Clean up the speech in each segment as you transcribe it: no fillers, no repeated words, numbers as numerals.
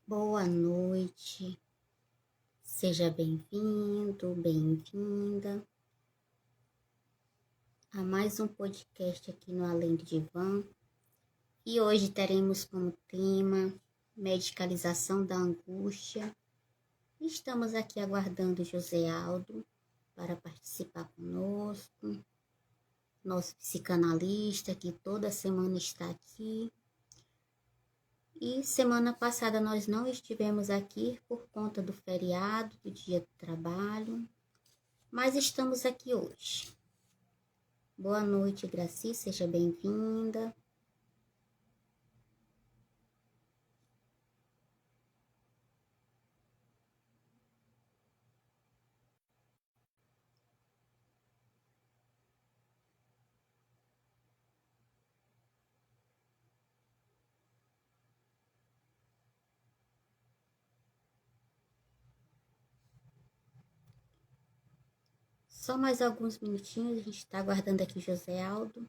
Boa noite, seja bem-vindo, bem-vinda a mais um podcast aqui no Além do Divã. E hoje teremos como tema medicalização da angústia. Estamos aqui aguardando José Aldo para participar conosco, nosso psicanalista que toda semana está aqui. E semana passada nós não estivemos aqui por conta do feriado, do dia do trabalho, mas estamos aqui hoje. Boa noite, Graci, seja bem-vinda. Só mais alguns minutinhos, a gente está aguardando aqui José Aldo.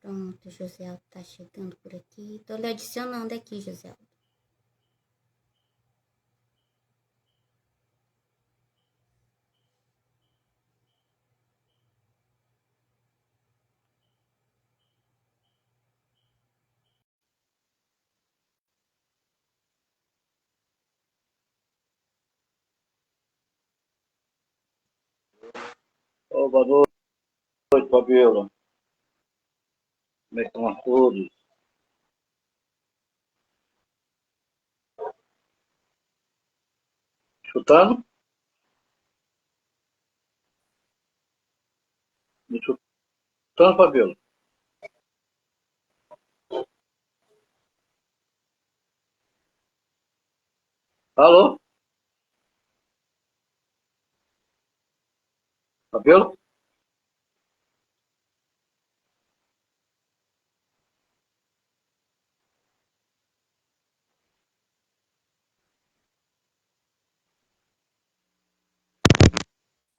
Pronto, José Aldo está chegando por aqui. Estou lhe adicionando aqui, José Aldo. Boa noite, Fabiola. Como é que estão todos? Escutando? Me escutando, Fabiola? Alô? Fabiola?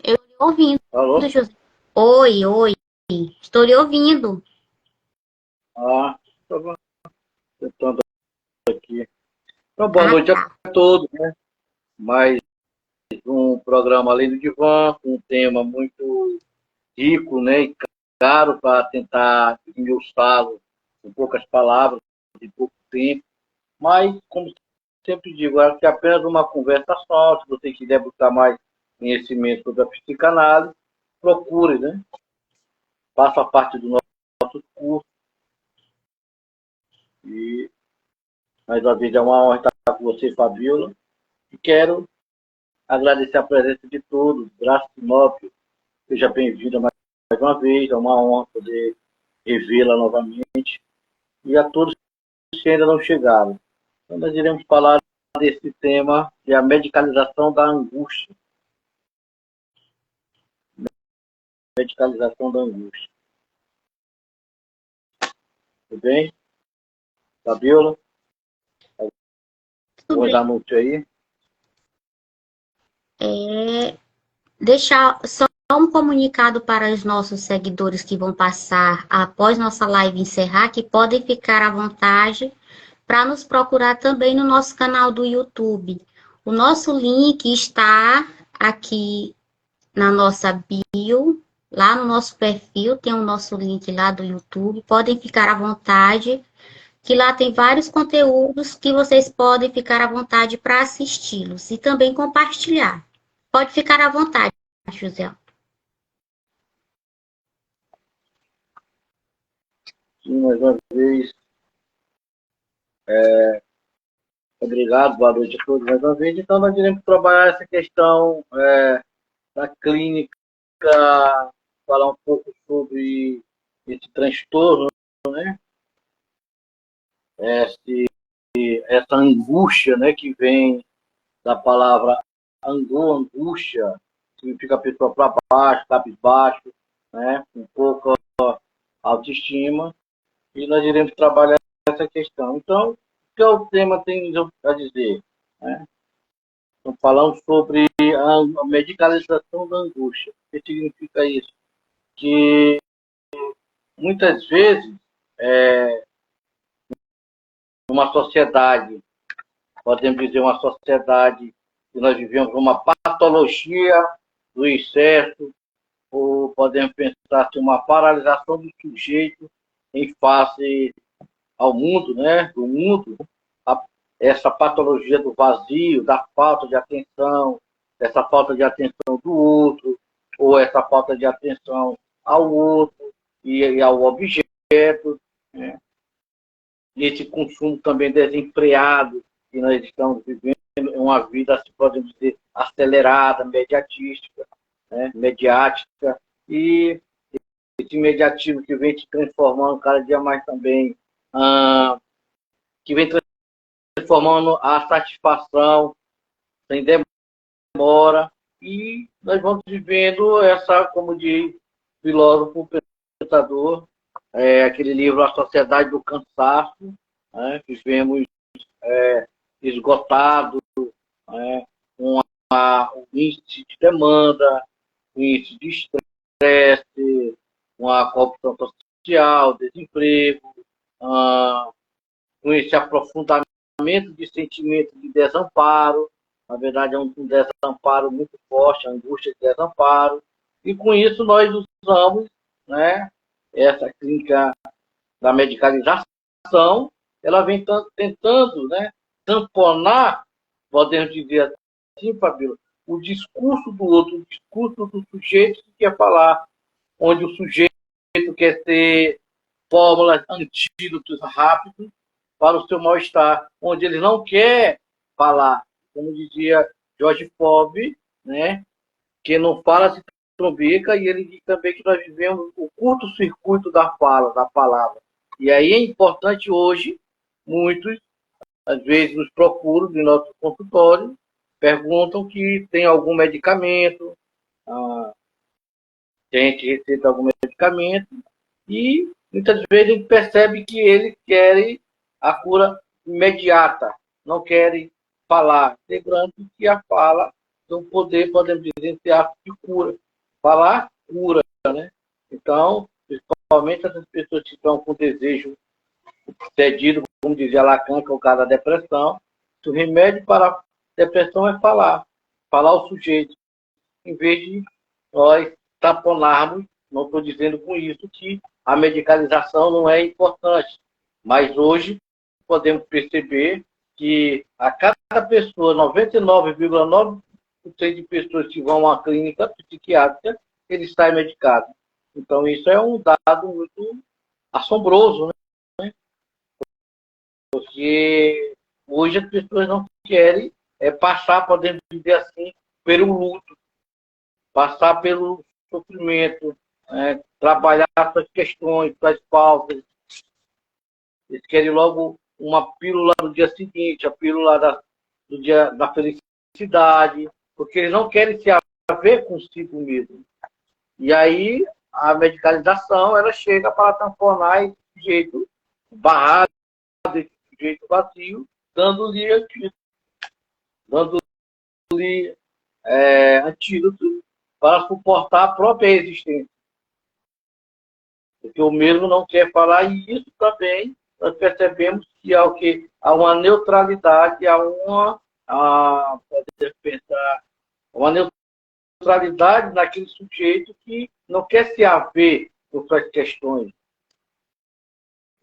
Eu estou lhe ouvindo, Alô? José. Oi, estou lhe ouvindo. Estava tentando aqui. Então, boa Ah, noite a tá. todos, né? Mais um programa Além do Divã, com um tema muito rico, né? E caro para tentar esmiuçá-lo com poucas palavras, em pouco tempo. Mas, como sempre digo, acho que é apenas uma conversa só. Se você quiser buscar mais conhecimento sobre a psicanálise, procure, né? Faça parte do nosso curso. E, mais uma vez, é uma honra estar com você, Fabiola. E quero agradecer a presença de todos. Graças Sinop, seja bem-vinda mais uma vez. É uma honra poder revê-la novamente. E a todos que ainda não chegaram. Então, nós iremos falar desse tema, que é a medicalização da angústia. Medicalização da angústia. Tudo bem? Fabiola? Tudo Alguns bem. anúncios aí? Deixa só um comunicado para os nossos seguidores que vão passar após nossa live encerrar, que podem ficar à vontade para nos procurar também no nosso canal do YouTube. O nosso link está aqui na nossa bio, lá no nosso perfil, tem o nosso link lá do YouTube. Podem ficar à vontade, que lá tem vários conteúdos que vocês podem ficar à vontade para assisti-los e também compartilhar. Pode ficar à vontade, José. Sim, mais uma vez, obrigado, boa noite a todos mais uma vez. Então, nós iremos trabalhar essa questão da clínica, falar um pouco sobre esse transtorno, né? Essa angústia, né, que vem da palavra angústia, significa a pessoa para baixo, cabisbaixo, né, um pouco autoestima, e nós iremos trabalhar essa questão. Então, o que o tema tem a dizer? Né? Então, falamos sobre a medicalização da angústia. O que significa isso? Que muitas vezes, uma sociedade, podemos dizer uma sociedade que nós vivemos uma patologia do excesso, ou podemos pensar que uma paralisação do sujeito em face ao mundo, né? Do mundo, essa patologia do vazio, da falta de atenção, essa falta de atenção do outro, ou essa falta de atenção ao outro e ao objeto, né? Esse consumo também desenfreado que nós estamos vivendo, uma vida, assim, podemos dizer, acelerada, mediatística, né? Mediática, e esse mediatismo que vem se transformando cada dia mais também, que vem transformando a satisfação sem demora, e nós vamos vivendo essa, como diz o filósofo pensador, aquele livro A Sociedade do Cansaço, né? Vivemos esgotados, né? Um índice de demanda, um índice de estresse, uma corrupção social, desemprego, com esse aprofundamento de sentimento de desamparo. Na verdade, é um desamparo muito forte, a angústia de desamparo. E com isso nós usamos, né, essa clínica da medicalização, ela vem tentando, né, tamponar, podemos dizer assim, Fabíola, o discurso do outro, o discurso do sujeito que quer falar, onde o sujeito quer ter fórmulas, antídotos rápidos para o seu mal-estar, onde ele não quer falar, como dizia Jorge Pobre, né, que não fala se trombica, e ele diz também que nós vivemos o curto-circuito da fala, da palavra. E aí é importante hoje, muitos, às vezes, nos procuram de nosso consultório, perguntam que tem algum medicamento, se a gente receita algum medicamento, e muitas vezes a gente percebe que eles querem a cura imediata, não querem falar. Lembrando que a fala tem um poder, podemos dizer, esse ato de cura. Falar, cura, né? Então, principalmente essas pessoas que estão com desejo cedido, como dizia Lacan, que é o caso da depressão, o remédio para a depressão é falar. Falar ao sujeito, em vez de nós taponarmos. Não estou dizendo com isso que a medicalização não é importante, mas hoje podemos perceber que a cada pessoa, 99,9% de pessoas que vão a uma clínica psiquiátrica, eles saem medicados. Então, isso é um dado muito assombroso, né? Porque hoje as pessoas não querem passar, podemos dizer assim, pelo luto, passar pelo sofrimento, trabalhar suas questões, suas pautas. Eles querem logo uma pílula no dia seguinte, a pílula do dia da felicidade, porque eles não querem se haver consigo mesmo. E aí a medicalização ela chega para transformar esse sujeito barrado, esse sujeito vazio, dando-lhe antídoto para suportar a própria existência. Porque o mesmo não quer falar, e isso também nós percebemos que há o quê? Há uma neutralidade, pode pensar, uma neutralidade naquele sujeito que não quer se haver com suas questões.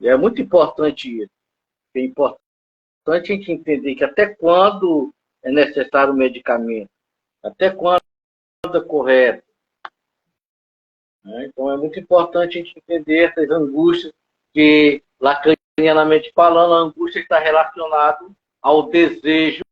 E é muito importante isso. É importante a gente entender que até quando é necessário o medicamento, até quando é correto. Né? Então é muito importante a gente entender essas angústias que, lacanianamente falando, a angústia está relacionada ao desejo,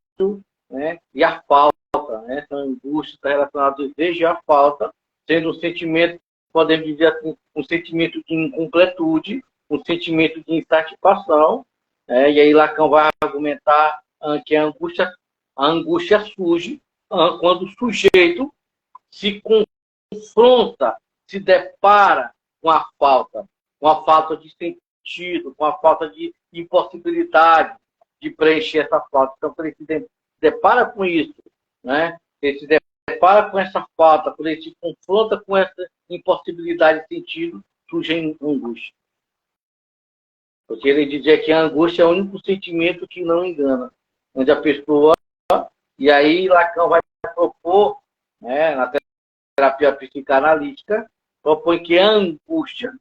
né, e à falta. Né? Essa angústia está relacionada ao desejo e à falta, sendo um sentimento, podemos dizer assim, um sentimento de incompletude, um sentimento de insatisfação. E aí Lacan vai argumentar que a angústia surge quando o sujeito se confronta, se depara com a falta de sentido, com a falta de impossibilidade de preencher essa falta. Então, quando ele se depara com isso, né? Ele se depara com essa falta, quando ele se confronta com essa impossibilidade de sentido, surge a angústia. Porque ele dizia que a angústia é o único sentimento que não engana, onde a pessoa, e aí Lacan vai propor, né, na terapia psicanalítica, propõe que a angústia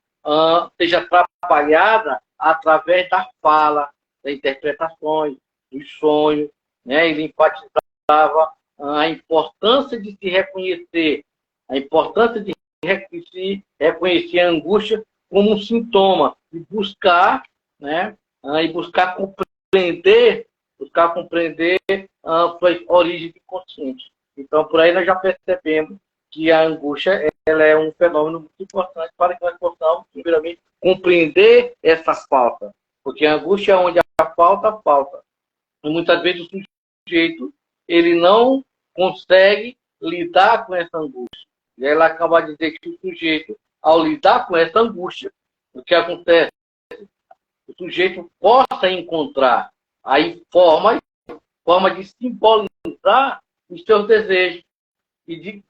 seja trabalhada através da fala, das interpretações, dos sonhos. Né? Ele enfatizava a importância de se reconhecer, a importância de se reconhecer a angústia como um sintoma, e buscar, né, e buscar compreender suas origens inconscientes. Então, por aí nós já percebemos que a angústia ela é um fenômeno muito importante para que nós possamos, primeiramente, compreender essa falta. Porque a angústia é onde a falta, falta. E muitas vezes o sujeito ele não consegue lidar com essa angústia. E aí ela acaba de dizer que o sujeito, ao lidar com essa angústia, o que acontece? O sujeito possa encontrar aí forma de simbolizar os seus desejos e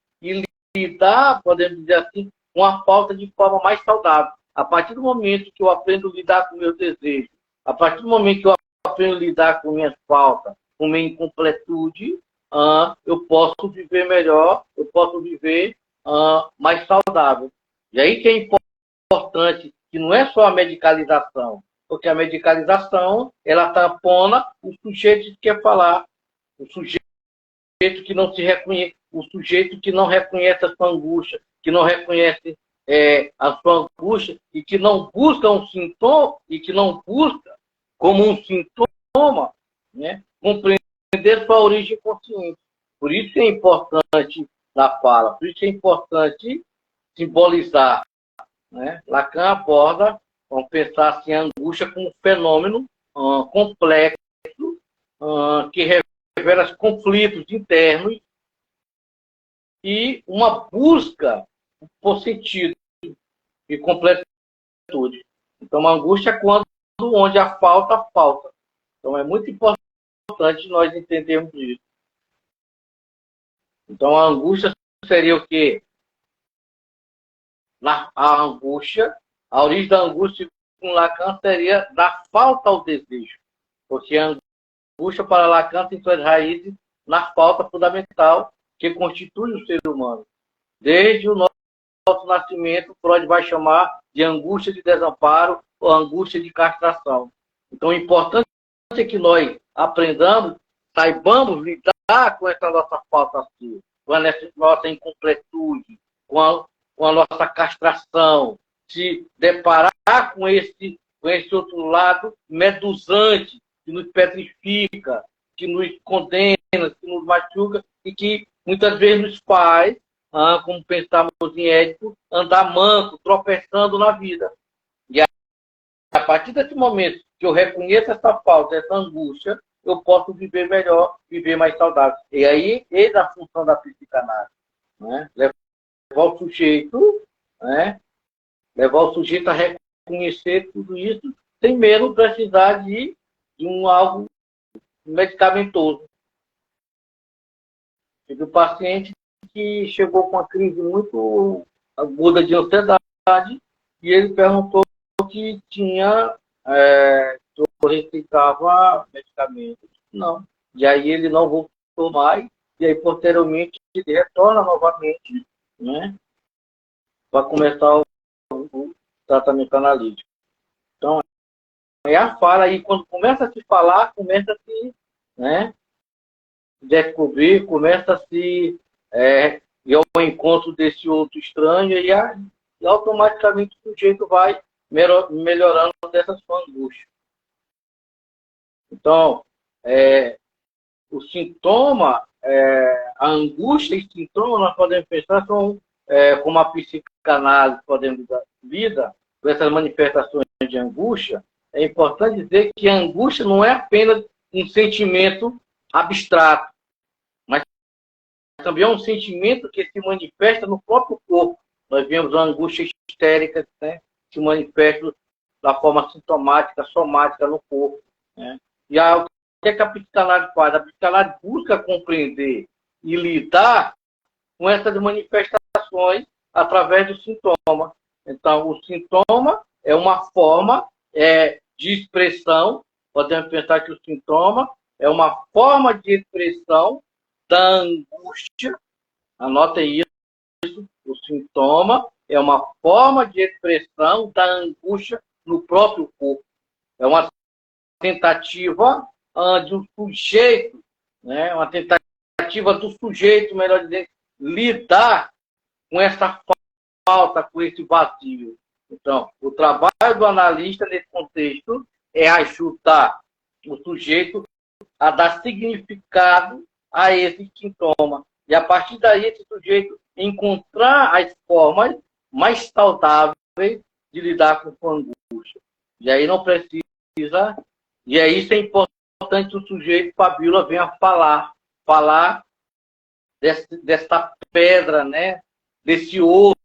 lidar, podemos dizer assim, com a falta de forma mais saudável. A partir do momento que eu aprendo a lidar com meus desejos, a partir do momento que eu aprendo a lidar com minhas faltas, com minha incompletude, eu posso viver melhor, eu posso viver mais saudável. E aí que é importante, que não é só a medicalização, porque a medicalização, ela tampona o sujeito que quer falar, o sujeito que não se reconhece, o sujeito que não reconhece a sua angústia, que não reconhece a sua angústia e que não busca um sintoma, e que não busca como um sintoma, né, compreender sua origem consciente. Por isso é importante na fala, por isso é importante simbolizar. Né? Lacan aborda, vamos pensar assim, a angústia como um fenômeno complexo que revela conflitos internos e uma busca por sentido e completude. Então, a angústia é quando onde a falta, falta. Então, é muito importante nós entendermos isso. Então, a angústia seria o quê? A origem da angústia com Lacan seria da falta ao desejo. Porque a angústia para Lacan tem suas raízes na falta fundamental que constitui o ser humano. Desde o nosso nascimento, Freud vai chamar de angústia de desamparo ou angústia de castração. Então, o importante é que nós aprendamos, saibamos lidar com essa nossa falta assim, com a nossa incompletude, com a nossa castração, se deparar com esse outro lado medusante, que nos petrifica, que nos condena, que nos machuca e que muitas vezes nos faz, como pensamos em Édipo, andar manco, tropeçando na vida. E a partir desse momento que eu reconheço essa falta, essa angústia, eu posso viver melhor, viver mais saudável. E aí, eis a função da psicanálise. Né? Levar o sujeito, né? Levar o sujeito a reconhecer tudo isso, sem mesmo precisar de algo medicamentoso. E o paciente que chegou com uma crise muito aguda de ansiedade e ele perguntou que tinha, se eu receitava medicamentos. Não. E aí ele não voltou mais, e aí posteriormente ele retorna novamente, né, para começar o tratamento analítico. Então, é a fala aí, quando começa a se falar, começa a se, né, descobrir, começa a se ir ao encontro desse outro estranho e automaticamente o sujeito vai melhorando dessa sua angústia. Então, o sintoma, a angústia e sintoma, nós podemos pensar, são como a psicanálise podemos lida com essas manifestações de angústia. É importante dizer que a angústia não é apenas um sentimento abstrato, mas também é um sentimento que se manifesta no próprio corpo. Nós vemos a angústia histérica, né, que se manifesta da forma sintomática, somática no corpo, né? E o que a psicanálise faz? A psicanálise busca compreender e lidar com essas manifestações através do sintoma. Então, o sintoma é uma forma de expressão, podemos pensar que o sintoma é uma forma de expressão da angústia. Anotem isso. O sintoma é uma forma de expressão da angústia no próprio corpo. É uma tentativa de um sujeito, né, uma tentativa do sujeito, melhor dizendo, lidar com essa falta, com esse vazio. Então, o trabalho do analista nesse contexto é ajudar o sujeito a dar significado a esse sintoma. E a partir daí, esse sujeito encontrar as formas mais saudáveis de lidar com a angústia. E aí não precisa... E é isso é importante que o sujeito, Fabíola, venha falar dessa pedra, né? Desse osso,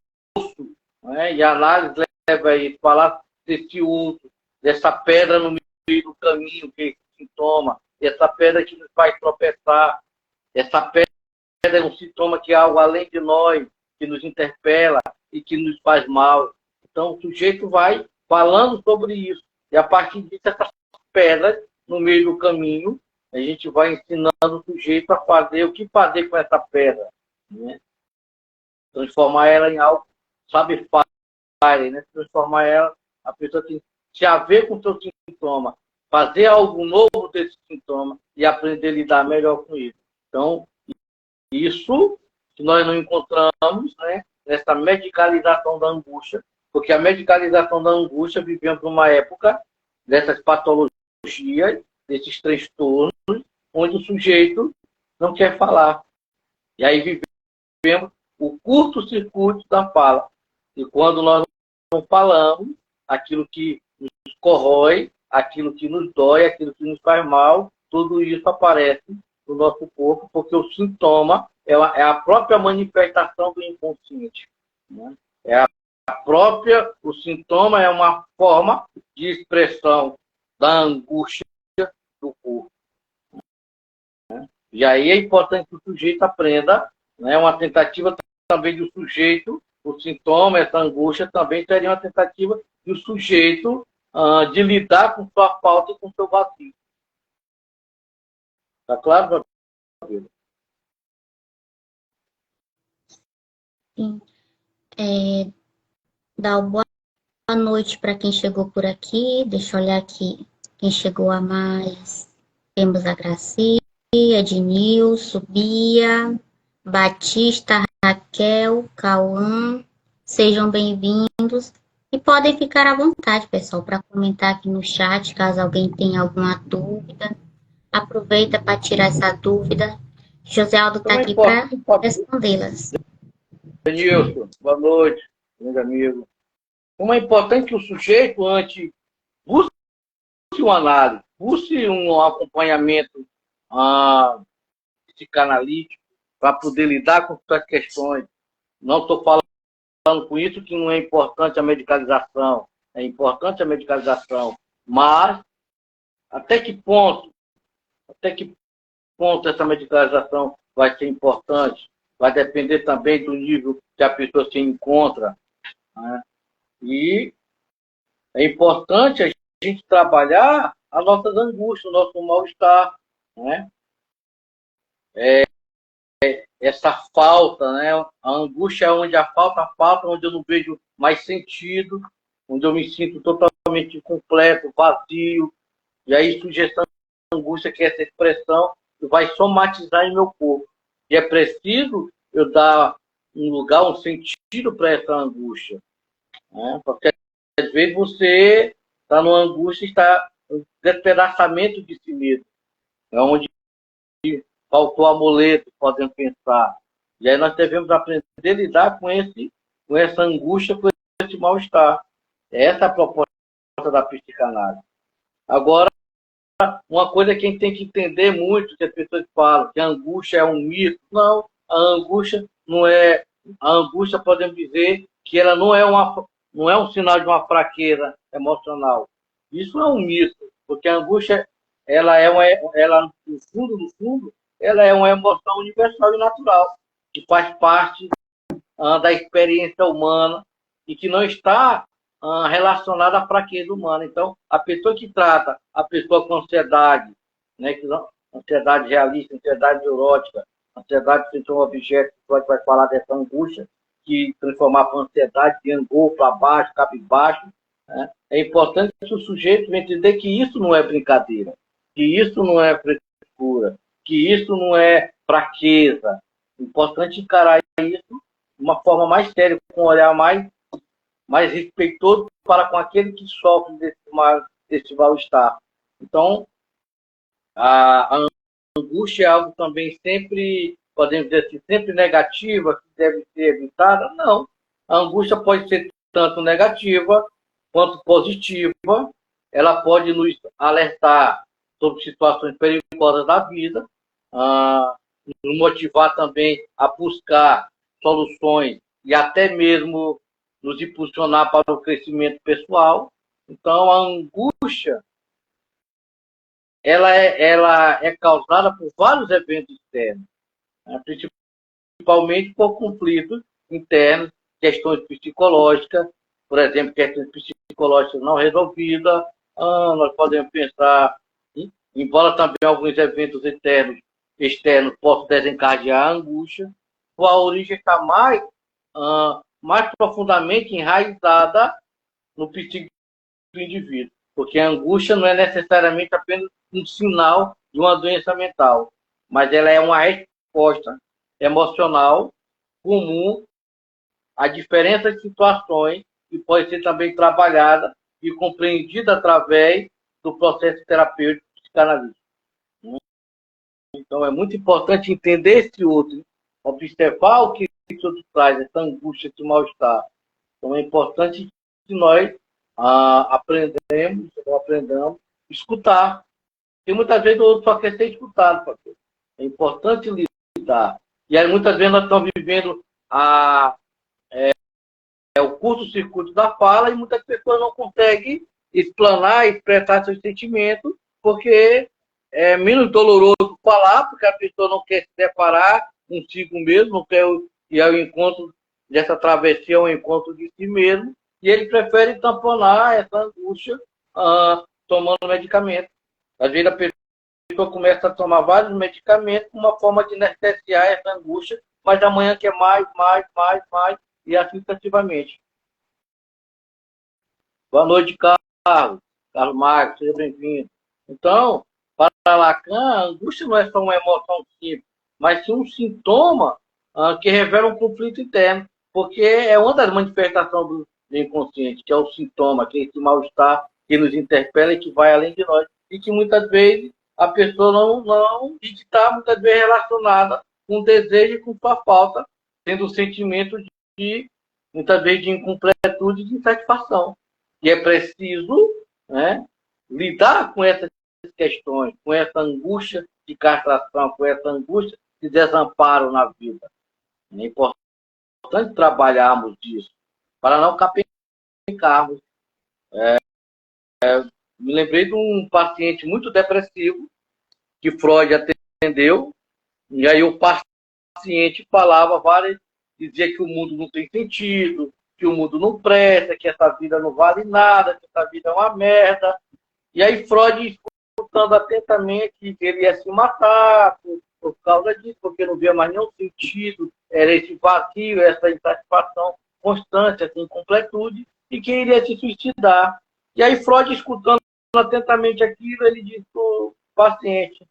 né? E a análise leva a isso, falar desse osso, dessa pedra no meio do caminho, que é esse sintoma, essa pedra que nos faz tropeçar, essa pedra é um sintoma que é algo além de nós, que nos interpela e que nos faz mal. Então, o sujeito vai falando sobre isso. E a partir disso, essas pedras no meio do caminho, a gente vai ensinando o sujeito a fazer o que fazer com essa pedra, né? Transformar ela em algo, sabe, fire, né? Transformar ela, a pessoa tem que se haver com o seu sintoma, fazer algo novo desse sintoma e aprender a lidar melhor com isso. Então, isso que nós não encontramos, né, nessa medicalização da angústia, porque a medicalização da angústia, vivemos numa época dessas patologias, desses transtornos, onde o sujeito não quer falar. E aí vivemos o curto-circuito da fala. E quando nós não falamos, aquilo que nos corrói, aquilo que nos dói, aquilo que nos faz mal, tudo isso aparece no nosso corpo, porque o sintoma é a própria manifestação do inconsciente, né? O sintoma é uma forma de expressão da angústia do corpo, né? E aí é importante que o sujeito aprenda, né? Uma tentativa também do sujeito, o sintoma, essa angústia, também seria uma tentativa do sujeito de lidar com sua falta e com seu vazio. Tá claro, Gabriela? Sim. Dá uma boa noite para quem chegou por aqui. Deixa eu olhar aqui quem chegou a mais. Temos a Graci, Ednilson, Bia, Batista, Raquel, Cauã. Sejam bem-vindos. E podem ficar à vontade, pessoal, para comentar aqui no chat, caso alguém tenha alguma dúvida. Aproveita para tirar essa dúvida. José Aldo está aqui para respondê-las. Ednilson, boa noite, meu amigo. Como é importante que o sujeito, antes, busque uma análise, busque um acompanhamento psicanalítico para poder lidar com essas questões. Não estou falando com isso que não é importante a medicalização. É importante a medicalização. Mas, até que ponto essa medicalização vai ser importante? vai depender também do nível que a pessoa se encontra, né? E é importante a gente trabalhar as nossas angústias, o nosso mal-estar, né? Essa falta, né? A angústia é onde a falta, onde eu não vejo mais sentido, onde eu me sinto totalmente incompleto, vazio, e aí surge essa angústia, que é essa expressão que vai somatizar em meu corpo. E é preciso eu dar um lugar, um sentido para essa angústia, né? Porque às vezes você está numa angústia, está um despedaçamento de si mesmo, é onde faltou amuleto, podemos pensar. E aí nós devemos aprender a lidar com essa angústia, com esse mal-estar. Essa é a proposta da psicanálise. Agora, uma coisa que a gente tem que entender muito, que as pessoas falam que a angústia é um mito. Não, a angústia não é. A angústia, podemos dizer, que ela não é um sinal de uma fraqueza emocional. Isso é um mito, porque a angústia, ela no fundo, ela é uma emoção universal e natural, que faz parte da experiência humana e que não está relacionada à fraqueza humana. Então, a pessoa que trata a pessoa com ansiedade, né, ansiedade realista, ansiedade neurótica, ansiedade sem um objeto, que vai falar dessa angústia, que transformar para ansiedade, de angor para baixo, cabisbaixo, né? É importante que o sujeito entender que isso não é brincadeira, que isso não é frescura, que isso não é fraqueza. É importante encarar isso de uma forma mais séria, com um olhar mais respeitoso para com aquele que sofre desse mal-estar. Então, a angústia é algo também sempre, podemos dizer assim, sempre negativa, que deve ser evitada? Não. A angústia pode ser tanto negativa quanto positiva. Ela pode nos alertar sobre situações perigosas da vida, nos motivar também a buscar soluções e até mesmo nos impulsionar para o crescimento pessoal. Então, a angústia ela é causada por vários eventos externos, né? Principalmente por conflitos internos, questões psicológicas, por exemplo, questões psicológicas não resolvidas. Nós podemos pensar, embora também alguns eventos externos possam desencadear a angústia, a origem está mais profundamente enraizada no psique do indivíduo, porque a angústia não é necessariamente apenas um sinal de uma doença mental, mas ela é uma resposta emocional comum a diferentes situações que pode ser também trabalhada e compreendida através do processo terapêutico psicanalítico. Então, é muito importante entender esse outro, observar o que esse outro traz, essa angústia, esse mal-estar. Então, é importante que nós aprendamos a escutar. Porque muitas vezes o outro só quer ser escutado, pastor. É importante lidar. E aí, muitas vezes, nós estamos vivendo o curto-circuito da fala e muitas pessoas não conseguem explanar, expressar seus sentimentos, porque é menos doloroso falar, porque a pessoa não quer se separar consigo mesmo, não quer ir ao encontro dessa travessia, ao encontro de si mesmo, e ele prefere tamponar essa angústia tomando medicamento. Às vezes a pessoa começa a tomar vários medicamentos como uma forma de anestesiar essa angústia, mas amanhã quer mais, e assim sucessivamente. Boa noite, Carlos. Carlos Marcos, seja bem-vindo. Então, para Lacan, a angústia não é só uma emoção simples, mas sim um sintoma que revela um conflito interno, porque é uma das manifestações do inconsciente, que é o sintoma, que é esse mal-estar que nos interpela e que vai além de nós, e que muitas vezes a pessoa não está muitas vezes relacionada com o desejo e com sua falta, tendo o sentimento de, muitas vezes, de incompletude e de insatisfação. E é preciso, né, lidar com essas questões, com essa angústia de castração, com essa angústia de desamparo na vida. É importante trabalharmos disso, para não capengarmos. Me lembrei de um paciente muito depressivo, que Freud atendeu, e aí o paciente falava várias, dizia que o mundo não tem sentido, que o mundo não presta, que essa vida não vale nada, que essa vida é uma merda. E aí Freud, escutando atentamente, ele ia se matar por causa disso, porque não via mais nenhum sentido, era esse vazio, essa insatisfação constante, essa incompletude, e que iria se suicidar. E aí Freud, escutando atentamente aquilo, ele disse para o paciente,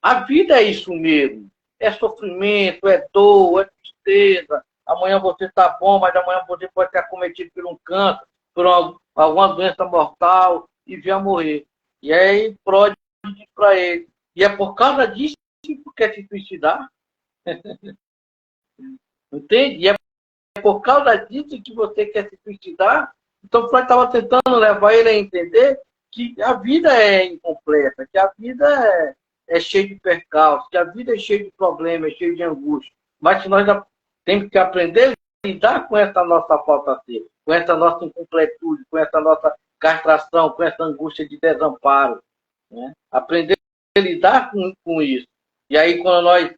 a vida é isso mesmo, é sofrimento, é dor, é tristeza, amanhã você está bom, mas amanhã você pode ser acometido por um câncer, por alguma doença mortal e vir a morrer. E aí Freud diz para ele, e é por causa disso que tu quer se suicidar? Entende? E é por causa disso que você quer se suicidar? Então Freud estava tentando levar ele a entender que a vida é incompleta, que a vida é cheia de percalços, que a vida é cheia de problemas, é cheia de angústia. Mas que nós temos que aprender a lidar com essa nossa falta de ser, com essa nossa incompletude, com essa nossa castração, com essa angústia de desamparo. Né? Aprender a lidar com isso. E aí, quando nós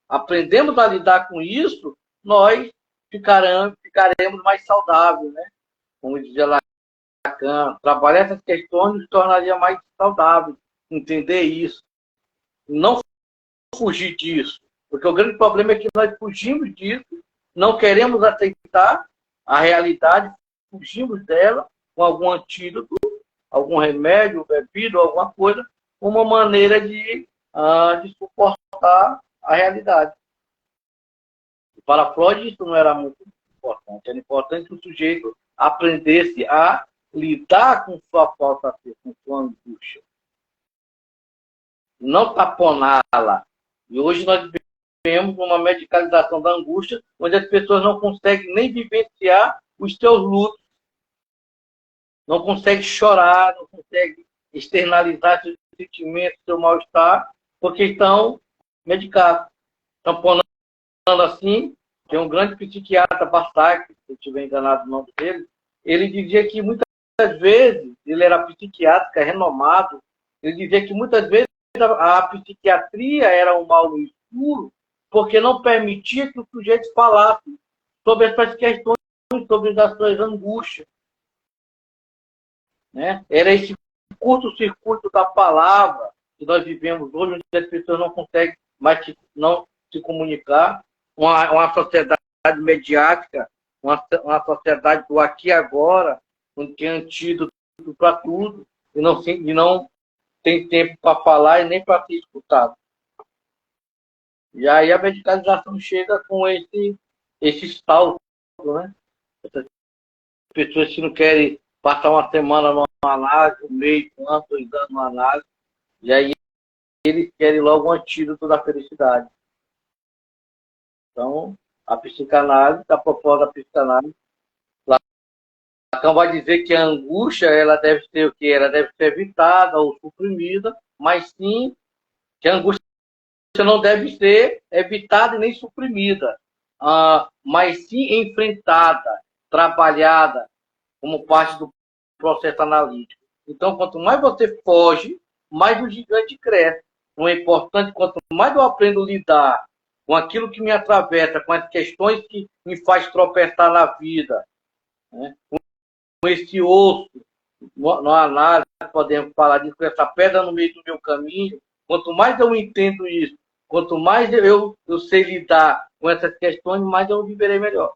aprendemos a lidar com isso, nós ficaremos mais saudáveis, né? Como dizia Lacan, trabalhar essas questões nos tornaria mais saudáveis, entender isso, não fugir disso, porque o grande problema é que nós fugimos disso, não queremos aceitar a realidade, fugimos dela com algum antídoto, algum remédio, bebida, alguma coisa, uma maneira de suportar a realidade. Para Freud, isso não era muito importante. Era importante que o sujeito aprendesse a lidar com sua falta de ser, com sua angústia. Não taponá-la. E hoje nós vivemos uma medicalização da angústia, onde as pessoas não conseguem nem vivenciar os seus lutos, não conseguem chorar, não conseguem externalizar seus sentimentos, seu mal-estar, porque estão medicados. Tamponando assim, tem um grande psiquiatra, Bassag, se eu estiver enganado no nome dele, ele dizia que muitas vezes, ele era psiquiatra renomado, ele dizia que muitas vezes a psiquiatria era um mal no escuro, porque não permitia que o sujeito falasse sobre essas questões, sobre as suas angústias. Né? Era esse curto-circuito da palavra que nós vivemos hoje, onde as pessoas não conseguem mais não se comunicar, uma sociedade mediática, uma sociedade do aqui e agora, onde tem antídoto para tudo, e não tem tempo para falar e nem para ser escutado. E aí a medicalização chega com esse salto, né? Essas pessoas que não querem passar uma semana numa análise, um mês, um ano, 2 anos numa análise, e aí eles querem logo um antídoto da felicidade. Então, a psicanálise, a proposta da psicanálise, Lacan vai dizer que a angústia ela deve ser o quê? Ela deve ser evitada ou suprimida, mas sim que a angústia não deve ser evitada e nem suprimida, mas sim enfrentada, trabalhada como parte do processo analítico. Então, quanto mais você foge, mais o gigante cresce. Então, é importante, quanto mais eu aprendo a lidar com aquilo que me atravessa, com as questões que me faz tropeçar na vida, né? Com esse osso, na análise, podemos falar disso, com essa pedra no meio do meu caminho, quanto mais eu entendo isso, quanto mais eu sei lidar com essas questões, mais eu viverei melhor.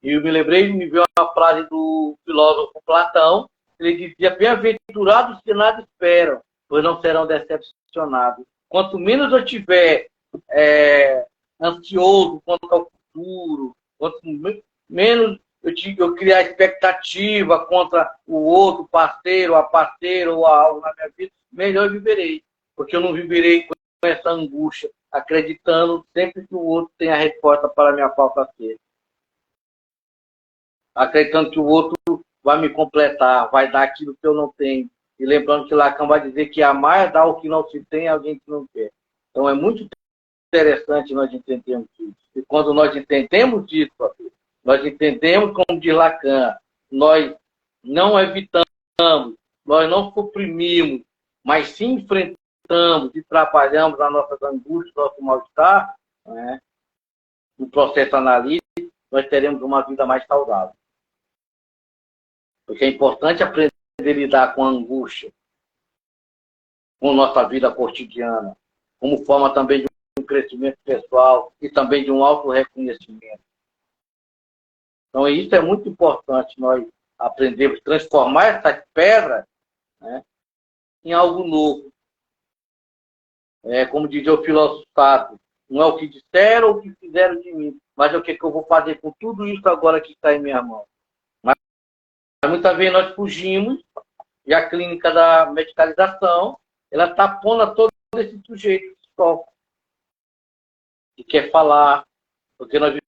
E eu me lembrei, me veio uma frase do filósofo Platão, ele dizia, bem-aventurados que nada esperam, pois não serão decepcionados. Quanto menos eu tiver ansioso quanto ao futuro, quanto menos eu criar expectativa contra o outro parceiro, a parceira ou algo na minha vida, melhor eu viverei. Porque eu não viverei com essa angústia, acreditando sempre que o outro tem a resposta para a minha falta de ser. Acreditando que o outro vai me completar, vai dar aquilo que eu não tenho. E lembrando que Lacan vai dizer que amar é dar o que não se tem a alguém que não quer. Então é muito interessante nós entendermos isso. E quando nós entendemos isso, nós entendemos, como diz Lacan, nós não evitamos, nós não suprimimos, mas sim enfrentamos lutamos e trabalhamos as nossas angústias, nosso mal-estar, né, no processo analítico, nós teremos uma vida mais saudável. Porque é importante aprender a lidar com a angústia, com nossa vida cotidiana, como forma também de um crescimento pessoal e também de um auto-reconhecimento. Então, isso é muito importante, nós aprendermos a transformar essas pedras, né, em algo novo. Como dizia o filósofo sábio, não é o que disseram ou o que fizeram de mim, mas é o que eu vou fazer com tudo isso agora que está em minha mão. Mas muitas vezes nós fugimos e a clínica da medicalização, ela está pondo a todo esse sujeito que quer falar, porque nós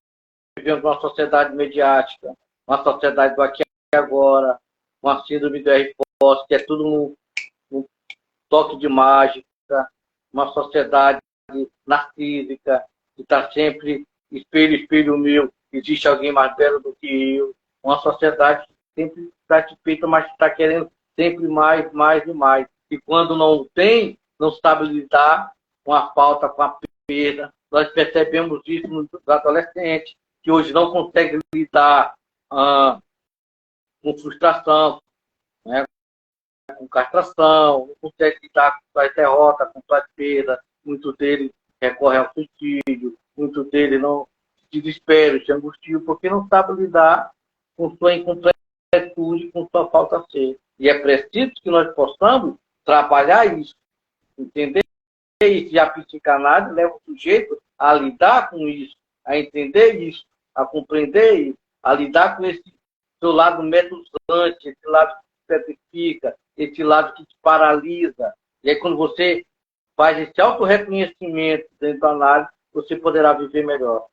vivemos uma sociedade mediática, uma sociedade do aqui e agora, uma síndrome do R-Post, que é tudo um toque de mágica, uma sociedade narcísica, que está sempre espelho, espelho meu, existe alguém mais belo do que eu, uma sociedade que sempre satisfeita, mas está querendo sempre mais, mais e mais. E quando não tem, não sabe lidar com a falta, com a perda. Nós percebemos isso nos adolescentes, que hoje não conseguem lidar com frustração, né, com castração, não conseguem lidar com suas derrotas, com suas perdas. Muitos deles recorrem ao suicídio, muitos deles não se desesperam, se angustiam, porque não sabem lidar com sua incompletude, com sua falta de ser. E é preciso que nós possamos trabalhar isso, entender isso. E a psicanálise leva o sujeito a lidar com isso, a entender isso, a compreender isso, a lidar com esse seu lado medusante, esse lado que te petrifica, esse lado que te paralisa. E aí, quando você faz esse auto-reconhecimento dentro da análise, você poderá viver melhor.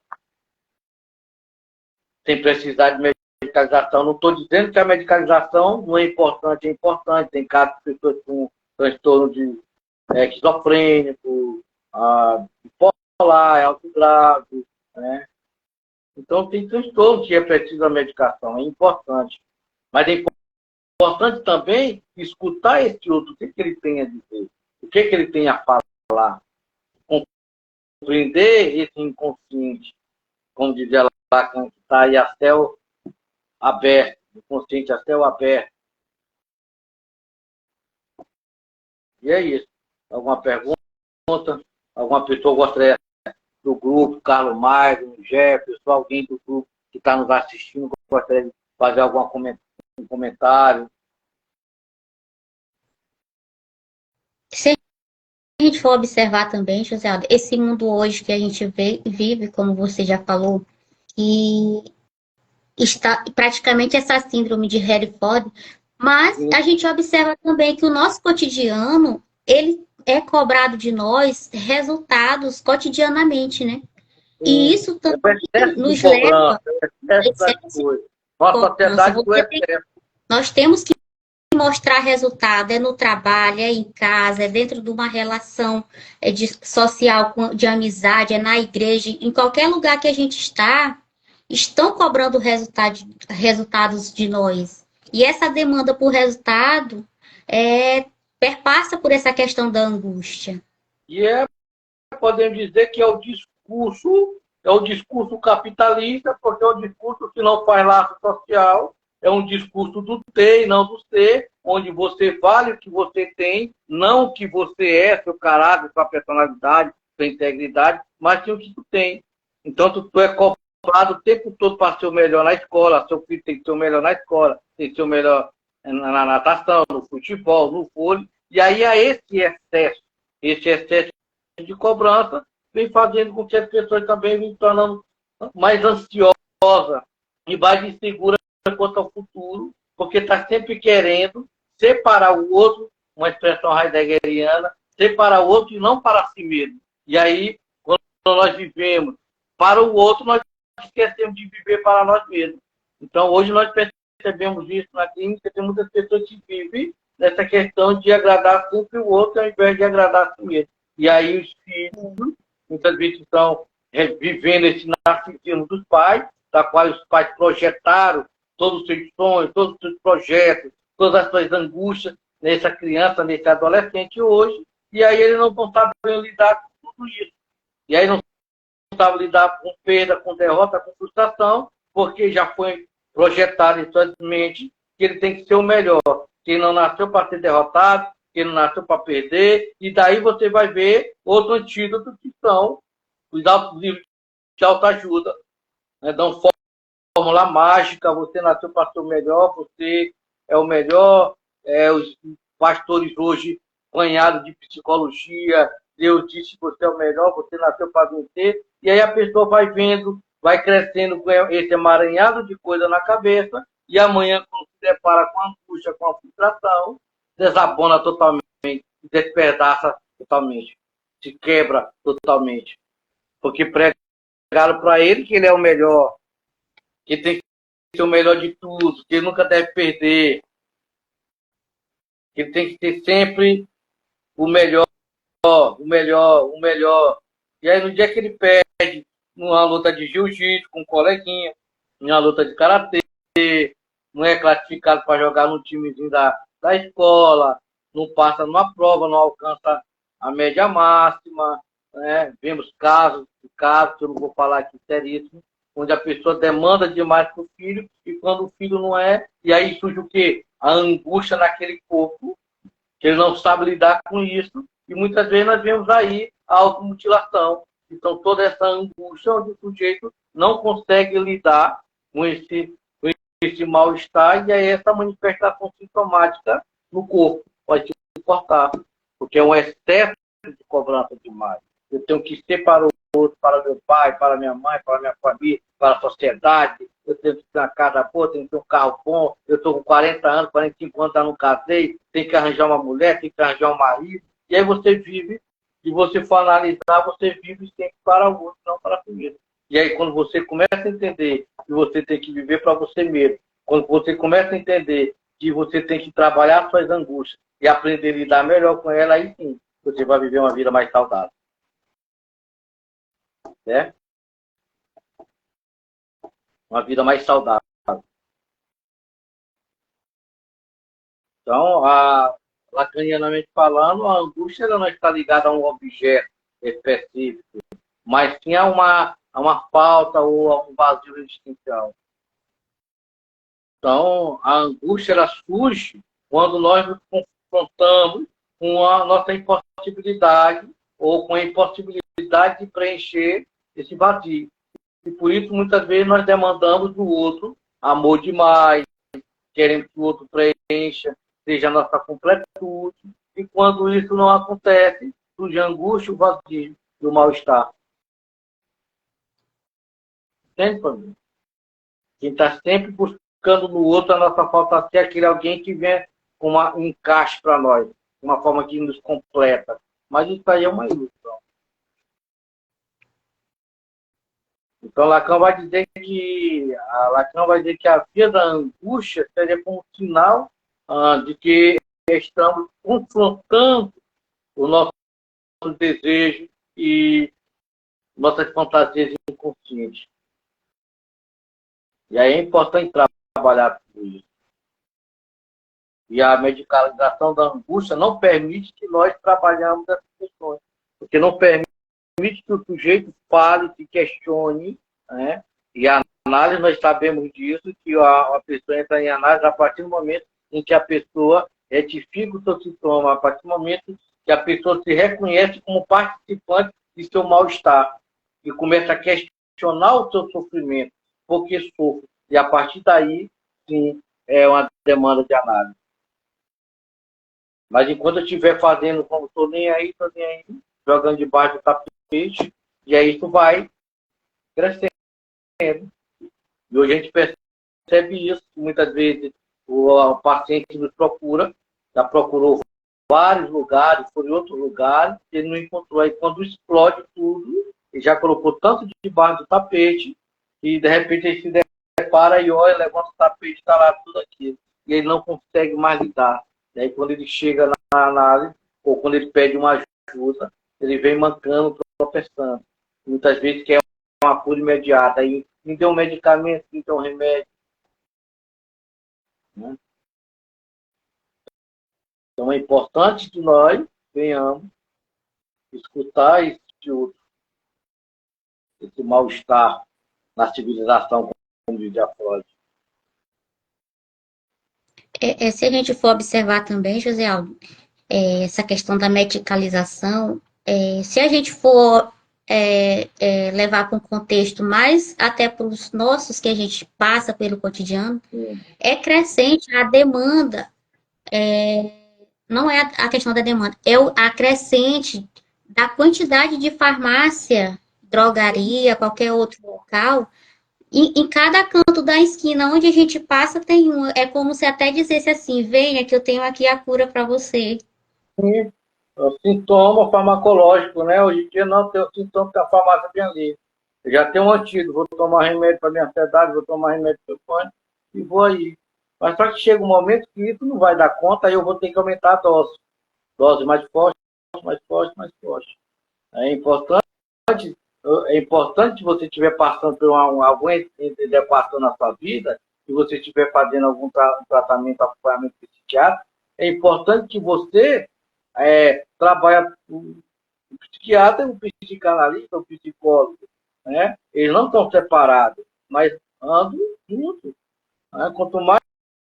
Sem precisar de medicalização. Não estou dizendo que a medicalização não é importante, é importante. Tem casos de pessoas com transtorno de esquizofrênico, bipolar, é alto grave, né? Então, tem transtorno que é preciso a medicação, é importante. Mas é importante também escutar esse outro, o que ele tem a dizer, o que ele tem a falar, compreender esse inconsciente, como dizia Lacan, que está aí a céu aberto, o consciente a céu aberto. E é isso. Alguma pergunta? Alguma pessoa gostaria do grupo, Carlos Maio, Jefferson, alguém do grupo que está nos assistindo, gostaria de fazer algum comentário? Se a gente for observar também, José Aldo, esse mundo hoje que a gente vive, como você já falou, que está praticamente essa síndrome de Harry Potter, mas a gente observa também que o nosso cotidiano, ele é cobrado de nós resultados cotidianamente, né? E isso também nos leva... Nossa sociedade do excesso. Nós temos que mostrar resultado, é no trabalho, é em casa, é dentro de uma relação social, de amizade, é na igreja, em qualquer lugar que a gente está, estão cobrando resultados de nós. E essa demanda por resultado perpassa por essa questão da angústia. E podemos dizer que é o discurso capitalista, porque é o discurso que não faz laço social, é um discurso do ter e não do ser, onde você vale o que você tem, não o que você é, seu caráter, sua personalidade, sua integridade, mas sim o que tu tem. Então, tu é cobrado o tempo todo para ser o melhor na escola, seu filho tem que ser o melhor na escola, tem que ser o melhor na natação, no futebol, no vôlei, e aí esse excesso de cobrança vem fazendo com que as pessoas também vêm tornando mais ansiosas e mais inseguras quanto ao futuro, porque está sempre querendo separar o outro, uma expressão heideggeriana, separar o outro e não para si mesmo. E aí, quando nós vivemos para o outro, nós esquecemos de viver para nós mesmos. Então, hoje nós percebemos isso na clínica, tem muitas pessoas que vivem nessa questão de agradar sempre o outro ao invés de agradar a si mesmo. E aí os filhos, muitas vezes, estão vivendo esse narcisismo dos pais, da qual os pais projetaram todos os seus sonhos, todos os seus projetos, todas as suas angústias nessa criança, nesse adolescente hoje, e aí ele não sabe lidar com tudo isso. E aí não sabe lidar com perda, com derrota, com frustração, porque já foi projetado em sua mente que ele tem que ser o melhor, que ele não nasceu para ser derrotado, que ele não nasceu para perder, e daí você vai ver outro antídoto que são os livros de autoajuda, né? Dão fórmula mágica, você nasceu para ser o melhor, você é o melhor, os pastores hoje banhados de psicologia, Deus disse que você é o melhor, você nasceu para vencer, e aí a pessoa vai vendo, vai crescendo com esse emaranhado de coisa na cabeça, e amanhã, quando se depara com a angústia, com a frustração, desabona totalmente, despedaça totalmente, se quebra totalmente, porque pregaram para ele que ele é o melhor, que tem que ser o melhor de tudo, que ele nunca deve perder, que ele tem que ser sempre o melhor, o melhor, o melhor. E aí no dia que ele perde, numa luta de jiu-jitsu com um coleguinha, numa luta de karatê, não é classificado para jogar no timezinho da escola, não passa numa prova, não alcança a média máxima, né? Vemos casos, que eu não vou falar aqui seríssimo, onde a pessoa demanda demais para o filho, e quando o filho não é, e aí surge o quê? A angústia naquele corpo, que ele não sabe lidar com isso, e muitas vezes nós vemos aí a automutilação. Então, toda essa angústia onde o sujeito não consegue lidar com esse mal-estar, e aí essa manifestação sintomática no corpo pode se cortar, porque é um excesso de cobrança demais. Eu tenho que ser para o outro, para meu pai, para minha mãe, para minha família, para a sociedade. Eu tenho que ter uma casa boa, tenho que ter um carro bom. Eu estou com 40 anos, 45 anos, já não casei. Tenho que arranjar uma mulher, tenho que arranjar um marido. E aí você vive, e você for analisar, você vive sempre para o outro, não para si mesmo. E aí quando você começa a entender que você tem que viver para você mesmo, quando você começa a entender que você tem que trabalhar suas angústias e aprender a lidar melhor com ela, aí sim, você vai viver uma vida mais saudável. Né? Uma vida mais saudável. Então, lacanianamente falando, a angústia ela não está ligada a um objeto específico, mas sim a uma falta ou a um vazio existencial. Então, a angústia ela surge quando nós nos confrontamos com a nossa impossibilidade ou com a impossibilidade de preencher esse vazio. E por isso, muitas vezes, nós demandamos do outro amor demais, queremos que o outro preencha, seja a nossa completude. E quando isso não acontece, surge a angústia, o vazio e o mal-estar. Entende, família? Quem está sempre buscando no outro a nossa falta ser aquele alguém que vem com um encaixe para nós, uma forma que nos completa. Mas isso aí é uma ilusão. Então, Lacan vai dizer que a via da angústia seria como sinal de que estamos confrontando o nosso desejo e nossas fantasias inconscientes. E aí é importante trabalhar com isso. E a medicalização da angústia não permite que nós trabalhamos essas questões, porque não permite que o sujeito fale, se questione, né? E a análise, nós sabemos disso, que a pessoa entra em análise a partir do momento em que a pessoa retifica o seu sintoma, a partir do momento que a pessoa se reconhece como participante de seu mal-estar e começa a questionar o seu sofrimento, por que sofro? E a partir daí, sim, é uma demanda de análise. Mas enquanto eu estiver fazendo como estou nem aí, jogando debaixo do tapete, e aí isso vai crescendo. E hoje a gente percebe isso, muitas vezes o paciente nos procura, já procurou vários lugares, foi em outros lugares, ele não encontrou. Aí quando explode tudo, ele já colocou tanto debaixo do tapete, e de repente ele se depara e olha, levanta o tapete, está lá tudo aquilo. E ele não consegue mais lidar. E aí quando ele chega na análise, ou quando ele pede uma ajuda, ele vem mancando, tropeçando. Muitas vezes quer uma cura imediata. Aí me deu um medicamento, me deu um remédio. Né? Então é importante que nós venhamos escutar esse mal-estar na civilização, como dizia Freud. Se a gente for observar também, José Aldo, essa questão da medicalização, se a gente for levar para um contexto mais até para os nossos que a gente passa pelo cotidiano, é crescente a demanda, não é a questão da demanda, é a crescente da quantidade de farmácia, drogaria, qualquer outro local. Em cada canto da esquina onde a gente passa tem um. É como se até dissesse assim: venha que eu tenho aqui a cura para você. Sim, é o sintoma farmacológico, né? Hoje em dia não tem o sintoma que a farmácia tem ali. Eu já tenho um antídoto, vou tomar remédio para minha ansiedade, vou tomar remédio para o pânico e vou aí. Mas só que chega um momento que isso não vai dar conta, aí eu vou ter que aumentar a dose. Dose mais forte, mais forte, mais forte. É importante, é importante se você estiver passando por alguma adequação na sua vida, se você estiver fazendo algum tratamento, acompanhamento psiquiátrico, é importante que você trabalhe o psiquiatra, o psicanalista, o psicólogo, né? Eles não estão separados, mas andam juntos. Né? Quanto mais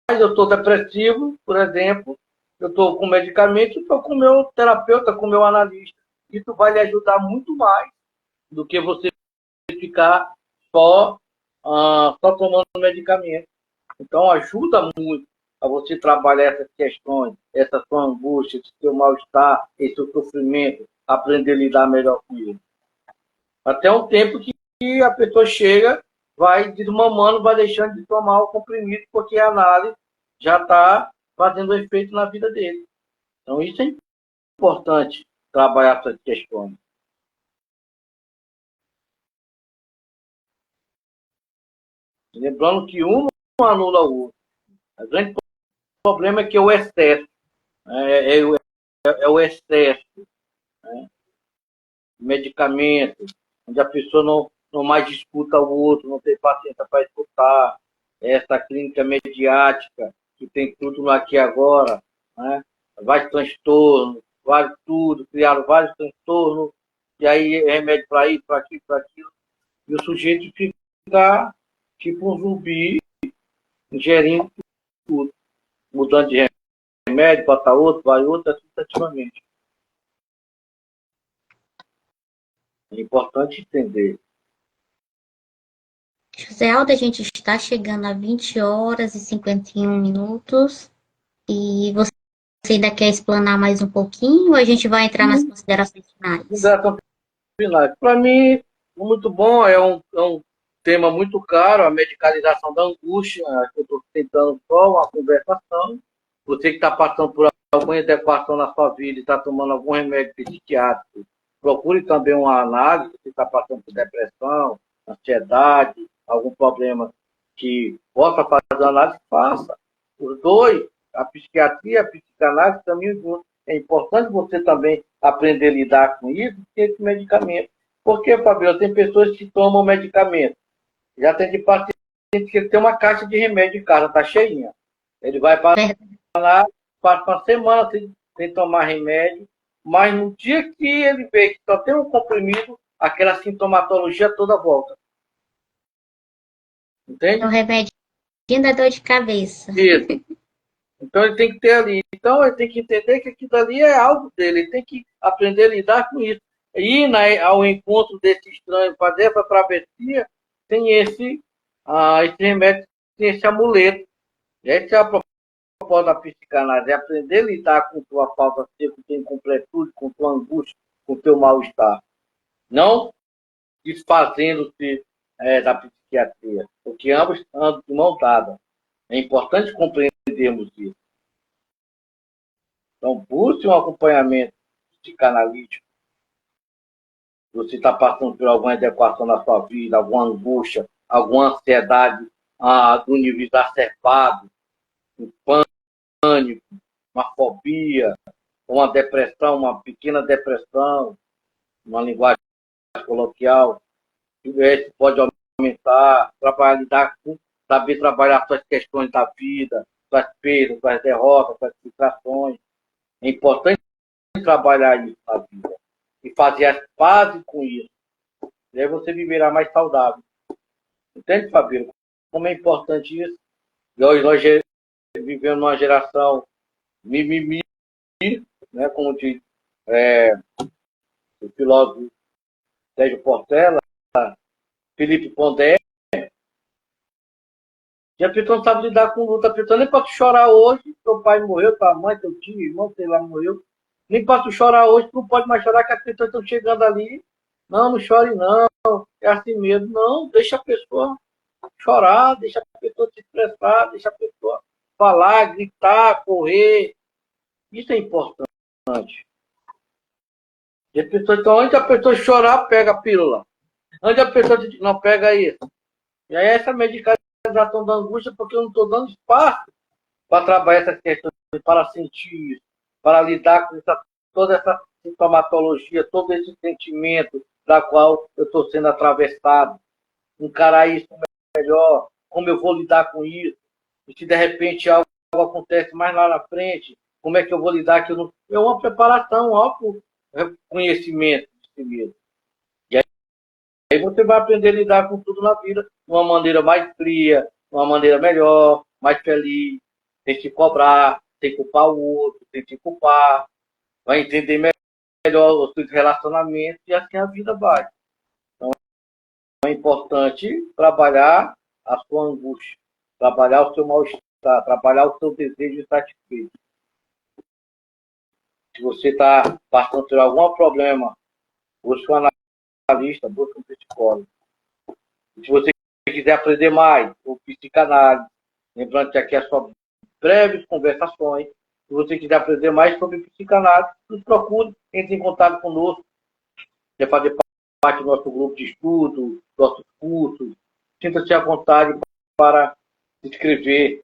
eu estou depressivo, por exemplo, eu estou com medicamento, estou com o meu terapeuta, com o meu analista. Isso vai lhe ajudar muito mais do que você ficar só tomando medicamento. Então, ajuda muito a você trabalhar essas questões, essa sua angústia, esse seu mal-estar, esse seu sofrimento, aprender a lidar melhor com ele. Até um tempo que a pessoa chega, vai desmamando, vai deixando de tomar o comprimido, porque a análise já está fazendo efeito na vida dele. Então, isso é importante, trabalhar essas questões. Lembrando que um não anula o outro. O grande problema é que é o excesso. É o excesso. Né? Medicamento, onde a pessoa não mais escuta o outro, não tem paciência para escutar. Essa clínica mediática, que tem tudo aqui agora, né? Vários transtornos, vários tudo, criaram vários transtornos, e aí remédio para isso, para aquilo, para aquilo. E o sujeito fica tipo um zumbi, ingerindo tudo, mudando de remédio, bota outro, vai outro, assim sucessivamente. É importante entender. José Aldo, a gente está chegando a 20 horas e 51 minutos. E você ainda quer explanar mais um pouquinho ou a gente vai entrar nas considerações finais? Para mim, muito bom, é um tema muito caro, a medicalização da angústia. Eu estou tentando só uma conversação. Você que está passando por alguma adequação na sua vida e está tomando algum remédio psiquiátrico, procure também uma análise. Se está passando por depressão, ansiedade, algum problema que possa fazer análise, faça. Os dois, a psiquiatria e a psicanálise, caminham juntos. É importante você também aprender a lidar com isso, com esse medicamento. Porque, Fabiola, tem pessoas que tomam medicamento. Já tem de paciente que ele tem uma caixa de remédio em casa, está cheinha. Ele vai para lá, passa uma semana sem tomar remédio, mas no dia que ele vê que só tem um comprimido, aquela sintomatologia toda volta. Entende? É um remédio da dor de cabeça. Isso. Então ele tem que ter ali. Então ele tem que entender que aquilo ali é algo dele. Ele tem que aprender a lidar com isso. Ir ao encontro desse estranho, fazer essa travessia, tem esse remédio, tem esse amuleto. Essa é a proposta da psicanálise, é aprender a lidar com tua falta de ser, com tua incompletude, com tua angústia, com teu mal-estar. Não desfazendo-se da psiquiatria, porque ambos andam de mão dada. É importante compreendermos isso. Então, busque um acompanhamento psicanalítico. Você está passando por alguma adequação na sua vida, alguma angústia, alguma ansiedade do nível exacerbado, um pânico, uma fobia, uma depressão, uma pequena depressão, uma linguagem coloquial. Isso pode aumentar, saber trabalhar suas questões da vida, suas perdas, suas derrotas, suas frustrações. É importante trabalhar isso na vida. e fazer as pazes com isso. E aí você viverá mais saudável. Entende, Fabíola? Como é importante isso? E hoje nós vivemos numa geração mimimi, né? Como diz o filósofo Sérgio Portela, Felipe Pondé, e a pessoa não sabe lidar com luta. A pessoa nem pode chorar hoje, teu pai morreu, tua mãe, teu tio, irmão, sei lá, morreu. Nem posso chorar hoje, tu não pode mais chorar, que as pessoas estão chegando ali. Não, não chore não, é assim mesmo. Não, deixa a pessoa chorar, deixa a pessoa se expressar, deixa a pessoa falar, gritar, correr. Isso é importante. E as pessoas, então, antes da pessoa chorar, pega a pílula. Antes da pessoa não pega isso. E aí essa medicalização da angústia, porque eu não estou dando espaço para trabalhar essas questões, para sentir isso, para lidar com toda essa sintomatologia, todo esse sentimento da qual eu estou sendo atravessado. Encarar isso melhor, como eu vou lidar com isso. E se de repente algo acontece mais lá na frente, como é que eu vou lidar? Que eu não... É uma preparação, ó, para conhecimento de si mesmo. E aí você vai aprender a lidar com tudo na vida de uma maneira mais fria, de uma maneira melhor, mais feliz, sem se cobrar, sem culpar o outro, sem se culpar. Vai entender melhor os seus relacionamentos e assim a vida vai. Então é importante trabalhar a sua angústia, trabalhar o seu mal-estar, trabalhar o seu desejo insatisfeito. Se você está passando por algum problema, busque um analista, busque um psicólogo. Se você quiser aprender mais, o psicanálise, lembrando que aqui é só breves conversações. Se você quiser aprender mais sobre psicanálise, nos procure, entre em contato conosco, quer fazer parte do nosso grupo de estudo, nossos cursos. Sinta-se à vontade para se inscrever,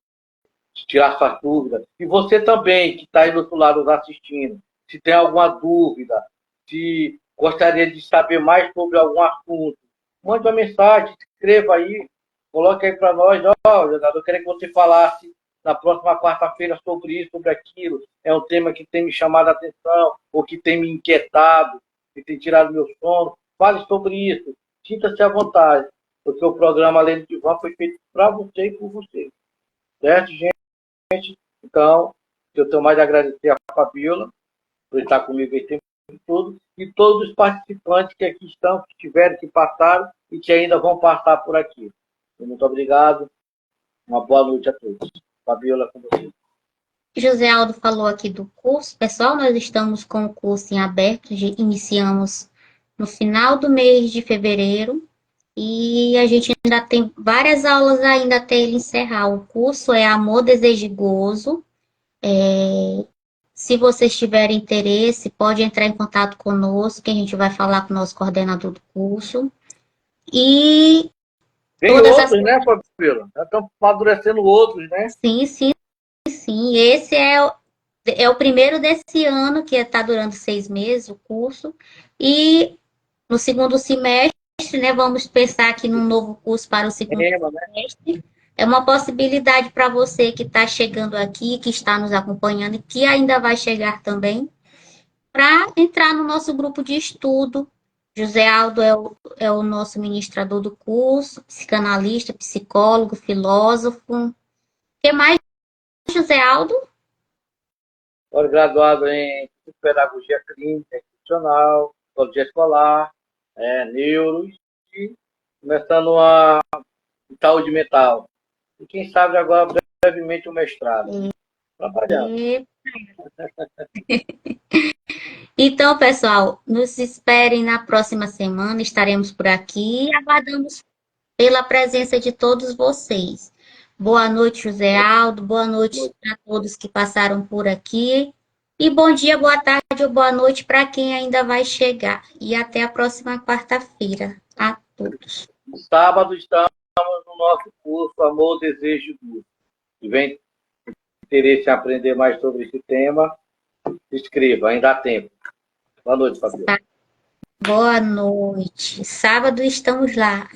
tirar suas dúvidas. E você também, que está aí do outro lado nos assistindo, se tem alguma dúvida, se gostaria de saber mais sobre algum assunto, mande uma mensagem, escreva aí, coloque aí para nós, eu queria que você falasse na próxima quarta-feira sobre isso, sobre aquilo. É um tema que tem me chamado a atenção, ou que tem me inquietado, que tem tirado meu sono. Fale sobre isso. Sinta-se à vontade, porque o programa Além do Divã foi feito para você e por você. Certo, gente? Então, eu tenho mais a agradecer a Fabíola por estar comigo esse tempo todo e todos os participantes que aqui estão, que tiveram, que passaram e que ainda vão passar por aqui. Muito obrigado. Uma boa noite a todos. Fabíola, com você. José Aldo falou aqui do curso. Pessoal, nós estamos com o curso em aberto, iniciamos no final do mês de fevereiro e a gente ainda tem várias aulas ainda até ele encerrar. O curso é Amor, Desejo e Gozo. Se vocês tiverem interesse, pode entrar em contato conosco, que a gente vai falar com o nosso coordenador do curso. E tem outros, né, Fabíola? Já estão amadurecendo outros, né? Sim, sim, sim. Esse é o primeiro desse ano, que está durando 6 meses, o curso. E no segundo semestre, né, vamos pensar aqui num novo curso para o segundo semestre. É uma possibilidade para você que está chegando aqui, que está nos acompanhando e que ainda vai chegar também, para entrar no nosso grupo de estudo. José Aldo é o nosso ministrador do curso, psicanalista, psicólogo, filósofo. O que mais, José Aldo? Graduado em pedagogia clínica, institucional, psicologia escolar, neuros, e começando a saúde mental. E quem sabe agora, brevemente, o mestrado. Trabalhando. Então, pessoal, nos esperem na próxima semana, estaremos por aqui e aguardamos pela presença de todos vocês. Boa noite, José Aldo, boa noite a todos que passaram por aqui. E bom dia, boa tarde ou boa noite para quem ainda vai chegar. E até a próxima quarta-feira a todos. Sábado estamos no nosso curso Amor, Desejo e Gozo. Se vem interesse em aprender mais sobre esse tema, se inscreva, ainda há tempo. Boa noite, Fabiola. Boa noite. Sábado estamos lá.